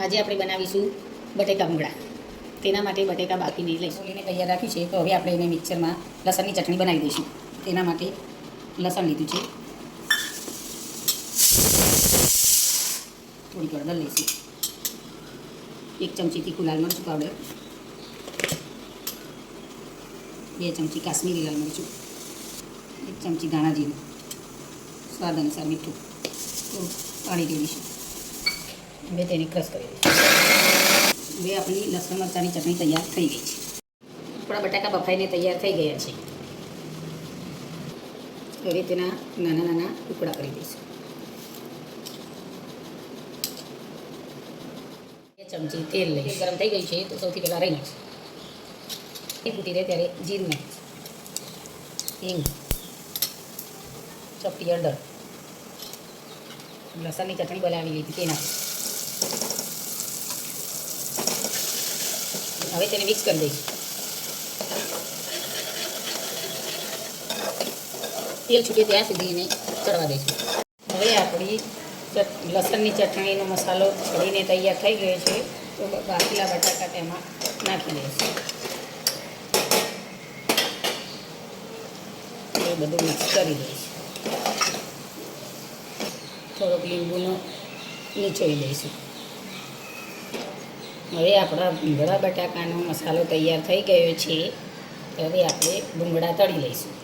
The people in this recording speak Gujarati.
આજે આપણે બનાવીશું બટેકા ભૂંગળા. તેના માટે બટેકા બાફીને લઈશું. લીને તૈયાર રાખ્યું છે, તો હવે આપણે એને મિક્સરમાં લસણની ચટણી બનાવી દઈશું. તેના માટે લસણ લીધું છે, થોડીક હળદર લઈશું, 1 ચમચી તીખું લાલ મરચું પાવડર, 2 ચમચી કાશ્મીરી લાલ મરચું, 1 ચમચી ધાણા જીરું, સ્વાદ અનુસાર મીઠું, પાણી રેડીશું. હવે તેને ક્રશ કરી દઈશું. હવે આપણી લસણ મરચાંની ચટણી તૈયાર થઈ ગઈ છે. આપણા બટાકા બફાઈને તૈયાર થઈ ગયા છે. હવે તેના નાના નાના ટુકડા કરી દઈશું. 2 ચમચી તેલ લઈશું. ગરમ થઈ ગઈ છે, તો સૌથી પહેલાં રાઈ નાખીશું. એ ફૂટી રહે ત્યારે જીરું નાખીશું, હિંગ, ચપટી હળદર, લસણની ચટણી બનાવી લીધી તે નાખીશું. હવે તેને મિક્સ કરી દઈશું. તેલ છૂટે ત્યાં સુધી એને ચડવા દઈશું. હવે આપણી લસણની ચટણીનો મસાલો ચડીને તૈયાર થઈ ગયો છે, તો બાફેલા બટાકા તેમાં નાખી દઈશું. એ બધું મિક્સ કરી દઈશું. થોડોક લીંબુનો નીચોવી દઈશું. હવે આપણા ભૂંગળા બટાકાનો મસાલો તૈયાર થઈ ગયો છે. હવે આપણે ભૂંગળા તળી લઈશું.